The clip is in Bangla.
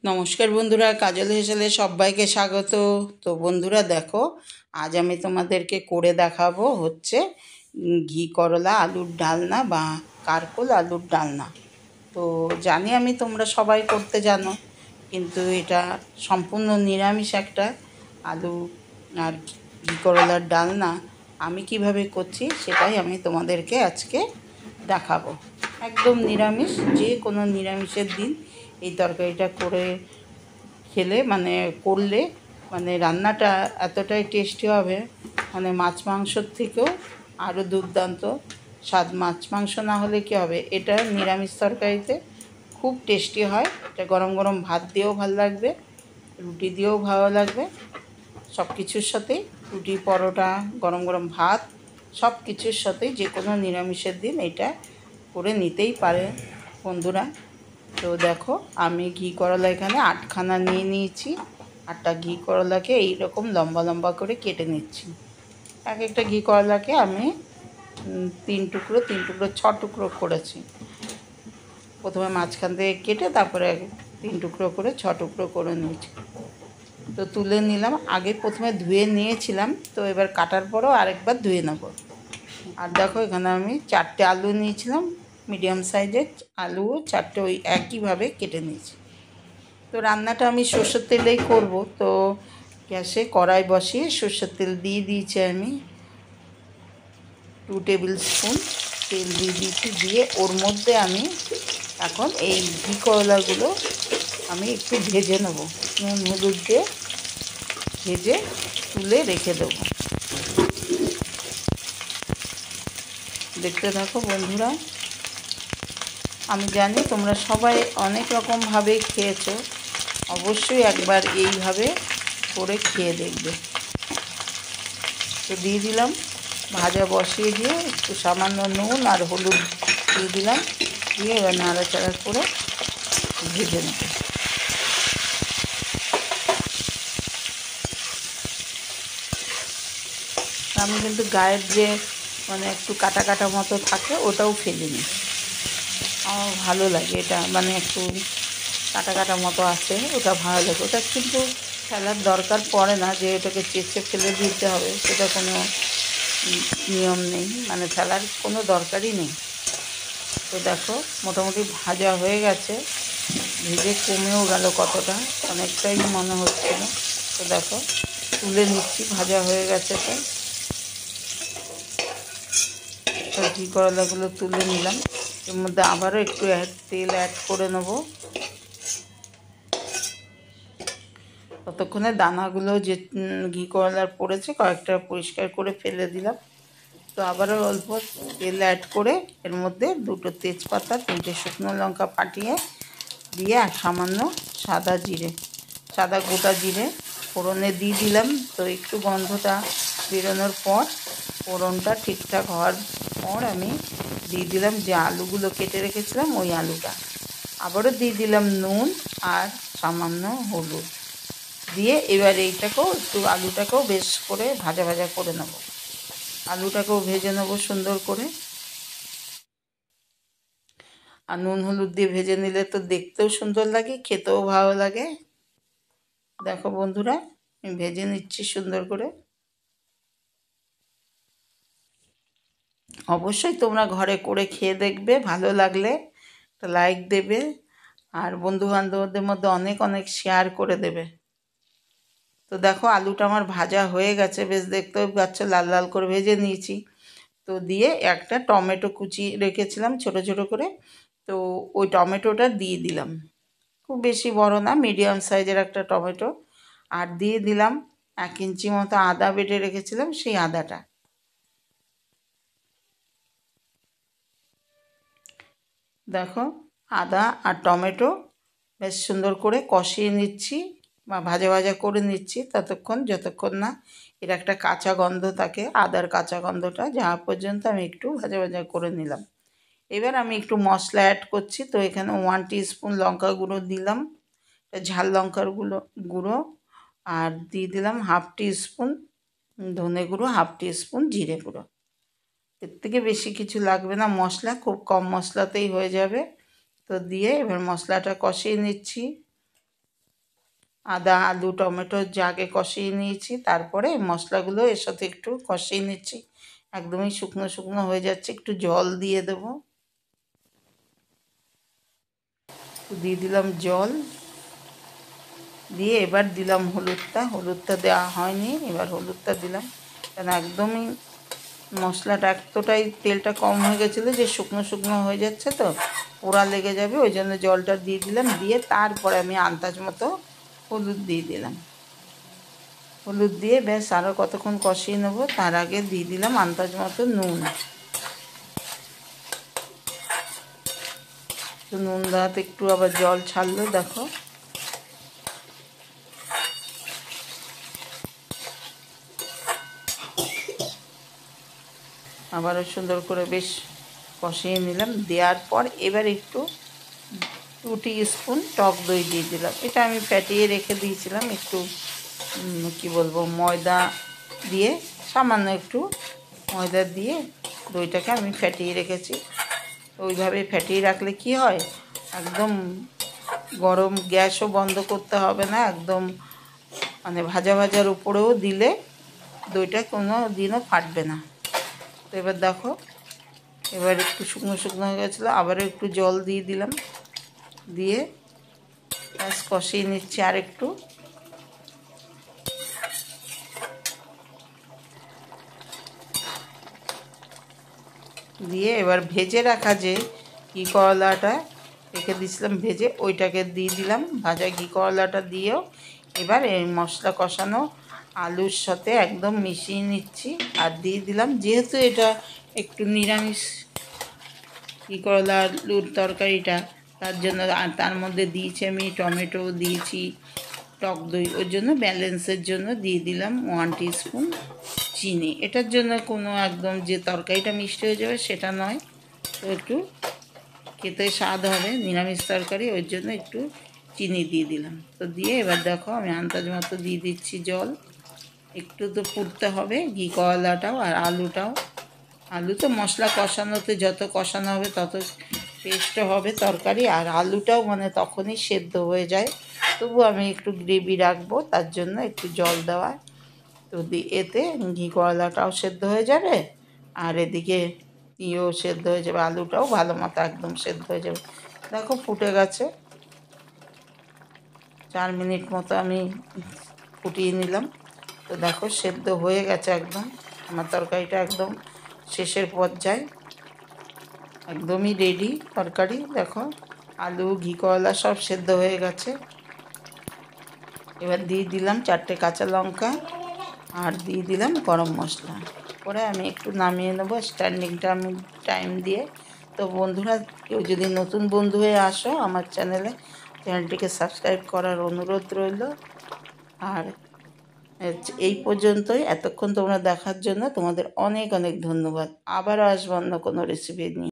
নমস্কার বন্ধুরা, কাজল হেসেলে সবাইকে স্বাগত। তো বন্ধুরা দেখো, আজ আমি তোমাদেরকে করে দেখাবো হচ্ছে ঘি করলা আলুর ডালনা বা কারকোল আলুর ডালনা। তো জানি আমি তোমরা সবাই করতে জানো, কিন্তু এটা সম্পূর্ণ নিরামিষ একটা আলু আর ঘি করলার ডালনা। আমি কিভাবে করছি সেটাই আমি তোমাদেরকে আজকে দেখাবো। একদম নিরামিষ, যে কোনো নিরামিষের দিন এই তরকারিটা করে খেলে করলে রান্নাটা এতটাই টেস্টি হবে, মাছ মাংসর থেকেও আরও দুর্দান্ত স্বাদ। মাছ মাংস না হলে কী হবে, এটা নিরামিষ তরকারিতে খুব টেস্টি হয়। এটা গরম গরম ভাত দিয়েও ভালো লাগবে, রুটি দিয়েও ভালো লাগবে, সব কিছুর সাথেই, রুটি পরোটা গরম গরম ভাত সব কিছুর সাথেই যে কোনো নিরামিষের দিন এটা করে নিতেই পারে বন্ধুরা। তো দেখো, আমি ঘি করলা এখানে 8খানা নিয়ে নিয়েছি। 8টা ঘি করলাকে এইরকম লম্বা লম্বা করে কেটে নিচ্ছি। এক একটা ঘি করলাকে আমি 3 টুকরো 6 টুকরো করেছি। প্রথমে মাঝখান থেকে কেটে তারপরে 3 টুকরো করে 6 টুকরো করে নিয়েছি। তো তুলে নিলাম। আগে প্রথমে ধুয়ে নিয়েছিলাম, তো এবার কাটার পরেও আরেকবার ধুয়ে নেব। আর দেখো, এখানে আমি 4টে আলু নিয়েছিলাম, মিডিয়াম সাইজের আলু 4টে ওই একইভাবে কেটে নিয়েছি। তো রান্নাটা আমি সর্ষের তেলেই করব। তো গ্যাসে কড়াই বসিয়ে সর্ষের তেল দিয়ে দিয়েছি আমি 2 টেবিল স্পুন তেল দিয়ে দিয়েছি। দিয়ে ওর মধ্যে আমি এখন এই ঘি করলাগুলো আমি একটু ভেজে নেব, নুন হলুদ দিয়ে ভেজে তুলে রেখে দেবো। দেখতে থাকো বন্ধুরা। আমি জানি তোমরা সবাই অনেক রকমভাবে খেয়েছো, অবশ্যই একবার এইভাবে করে খেয়ে দেখবে। তো দিয়ে দিলাম, ভাজা বসিয়ে দিয়ে একটু সামান্য নুন আর হলুদ দিয়ে দিলাম। দিয়ে এবার নাড়াচাড়া করে ভেজে নেব। আমি কিন্তু গায়ের যে একটু কাটা কাটা মতো থাকে ওটাও ফেলে নিই। আমার ভালো লাগে এটা, একটু কাটা কাটা মতো আছে, ওটা ভালো লাগে। ওটা কিন্তু ফেলার দরকার পড়ে না যে ওটাকে চেঁচে ফেলে দিতে হবে, সেটা কোনো নিয়ম নেই, ফেলার কোনো দরকারই নেই। তো দেখো, মোটামুটি ভাজা হয়ে গেছে, ভেজে কমেও গেল কতটা, অনেকটাই মনে হচ্ছিল। তো দেখো, তুলে নিচ্ছি, ভাজা হয়ে গেছে। তো ঘি করলাগুলো তুলে নিলাম। এর মধ্যে আবারও একটু তেল অ্যাড করে নেব। ততক্ষণে দানাগুলো যে ঘি করলার পড়েছে কয়েকটা পরিষ্কার করে ফেলে দিলাম। তো আবারও অল্প তেল অ্যাড করে এর মধ্যে 2টো তেজপাতা, 3টে শুকনো লঙ্কা ফাটিয়ে দিয়ে আর সামান্য সাদা গোটা জিরে ফোড়নে দিয়ে দিলাম। তো একটু গন্ধটা বেরোনোর পর, ফোড়নটা ঠিকঠাক হওয়ার পর আমি দিয়ে দিলাম যে আলুগুলো কেটে রেখেছিলাম, ওই আলুটা। আবারও দিয়ে দিলাম নুন আর সামান্য হলুদ দিয়ে এবার আলুটাকেও বেশ করে ভাজা ভাজা করে নেব। আলুটাকেও ভেজে নেব সুন্দর করে। আর নুন হলুদ দিয়ে ভেজে নিলে তো দেখতেও সুন্দর লাগে, খেতেও ভালো লাগে। দেখো বন্ধুরা, আমি ভেজে নিচ্ছি সুন্দর করে। অবশ্যই তোমরা ঘরে করে খেয়ে দেখবে, ভালো লাগলে একটা লাইক দেবে আর বন্ধু বান্ধবদের মধ্যে অনেক অনেক শেয়ার করে দেবে। তো দেখো, আলুটা আমার ভাজা হয়ে গেছে, বেশ দেখতেও পাচ্ছ লাল লাল করে ভেজে নিয়েছি। তো দিয়ে একটা টমেটো কুচি রেখেছিলাম ছোট ছোট করে, তো ওই টমেটোটা দিয়ে দিলাম। খুব বেশি বড় না, মিডিয়াম সাইজের একটা টমেটো। আর দিয়ে দিলাম 1 ইঞ্চি মতো আদা বেটে রেখেছিলাম, সেই আদাটা। দেখো, আদা আর টমেটো বেশ সুন্দর করে কষিয়ে নিচ্ছি বা ভাজা ভাজা করে নিচ্ছি যতক্ষণ না এর একটা কাঁচা গন্ধ থাকে, আদার কাঁচা গন্ধটা যাওয়া পর্যন্ত আমি একটু ভাজা ভাজা করে নিলাম। এবার আমি একটু মশলা অ্যাড করছি। তো এখানে 1 টিস্পুন লঙ্কা গুঁড়ো দিলাম, ঝাল লঙ্কার গুঁড়ো। আর দিয়ে দিলাম 1/2 টিস্পুন ধনে গুঁড়ো, 1/2 টিস্পুন জিরে গুঁড়ো। এর থেকে বেশি কিছু লাগবে না, মশলা খুব কম মশলাতেই হয়ে যাবে। তো দিয়ে এবার মশলাটা কষিয়ে নিচ্ছি। আদা আলু টমেটো আগে কষিয়ে নিয়েছি, তারপরে মশলাগুলো এর সাথে একটু কষিয়ে নিচ্ছি। একদমই শুকনো শুকনো হয়ে যাচ্ছে, একটু জল দিয়ে দেবো। দিয়ে দিলাম জল, দিয়ে এবার দিলাম হলুদটা দেওয়া হয়নি, এবার হলুদটা দিলাম। কারণ একদমই মশলাটা এতটাই তেলটা কম হয়ে গেছিলো যে শুকনো শুকনো হয়ে যাচ্ছে, তো পোড়া লেগে যাবে, ওই জন্য জলটা দিয়ে দিলাম। দিয়ে তারপরে আমি আন্দাজ মতো হলুদ দিয়ে দিলাম। হলুদ দিয়ে বেশ আরও কতক্ষণ কষিয়ে নেবো। তার আগে দিয়ে দিলাম আন্দাজ মতো নুন। তো নুন দেওয়াতে একটু আবার জল ছাড়লো, দেখো। আবারও সুন্দর করে বেশ কষিয়ে নিলাম। দেওয়ার পর এবার একটু 2 টিস্পুন টক দই দিয়ে দিলাম। এটা আমি ফ্যাটিয়ে রেখে দিয়েছিলাম, একটু কি বলবো, ময়দা দিয়ে, সামান্য একটু ময়দা দিয়ে দইটাকে আমি ফ্যাটিয়ে রেখেছি। ওইভাবে ফ্যাটিয়ে রাখলে কি হয়, একদম গরম, গ্যাসও বন্ধ করতে হবে না, একদম মানে ভাজা ভাজার উপরেও দিলে দইটা কোনো দিনও ফাটবে না। তো এবার দেখো, এবার একটু শুকনো শুকনো হয়ে গেছিলো, আবারও একটু জল দিয়ে দিলাম। দিয়ে ব্যাস কষিয়ে নিচ্ছি আর একটু। দিয়ে এবার ভেজে রাখা যে ঘি করলাটা রেখে দিয়েছিলাম ভেজে, ওইটাকে দিয়ে দিলাম। ভাজা ঘি করলাটা দিয়েও এবার এই মশলা কষানো আলুর সাথে একদম মিশিয়ে নিচ্ছি। আর দিয়ে দিলাম, যেহেতু এটা একটু নিরামিষ ঘি করলা আলুর তরকারিটা, তার জন্য আর তার মধ্যে দিয়েছি আমি টমেটো দিয়েছি, টক দই, ওর জন্য ব্যালেন্সের জন্য দিয়ে দিলাম 1 টিস্পুন চিনি। এটার জন্য কোনো একদম যে তরকারিটা মিষ্টি হয়ে যাবে সেটা নয়, তো একটু খেতে স্বাদ হবে, নিরামিষ তরকারি, ওই জন্য একটু চিনি দিয়ে দিলাম। তো দিয়ে এবার দেখো আমি আন্দাজ মতো দিয়ে দিচ্ছি জল। একটু তো ফুটতে হবে ঘি করলাটাও আর আলুটাও। আলু তো মশলা কষানোতে যত কষানো হবে তত টেস্টও হবে তরকারি, আর আলুটাও মানে তখনই সেদ্ধ হয়ে যায়। তবু আমি একটু গ্রেভি রাখবো, তার জন্য একটু জল দেওয়া। তো এতে ঘি করলাটাও সেদ্ধ হয়ে যাবে, আর এদিকে সেদ্ধ হয়ে যাবে, আলুটাও ভালো মতো একদম সেদ্ধ হয়ে যাবে। দেখো ফুটে গেছে, 4 মিনিট মতো আমি ফুটিয়ে নিলাম। তো দেখো সেদ্ধ হয়ে গেছে একদম, আমার তরকারিটা একদম শেষের পর্যায়ে, একদমই রেডি তরকারি। দেখো আলু ঘি করলা সব সেদ্ধ হয়ে গেছে। এবার দিয়ে দিলাম 4টে কাঁচা লঙ্কা, আর দিয়ে দিলাম গরম মশলা। পরে আমি একটু নামিয়ে নেবো স্ট্যান্ডিং টাইম দিয়ে। তো বন্ধুরা, কেউ যদি নতুন বন্ধু হয়ে আসো আমার চ্যানেলটিকে সাবস্ক্রাইব করার অনুরোধ রইল। আর এই পর্যন্তই, এতক্ষণ তোমরা দেখার জন্য তোমাদের অনেক অনেক ধন্যবাদ। আবারও আসবো অন্য কোনো রেসিপি নিয়ে।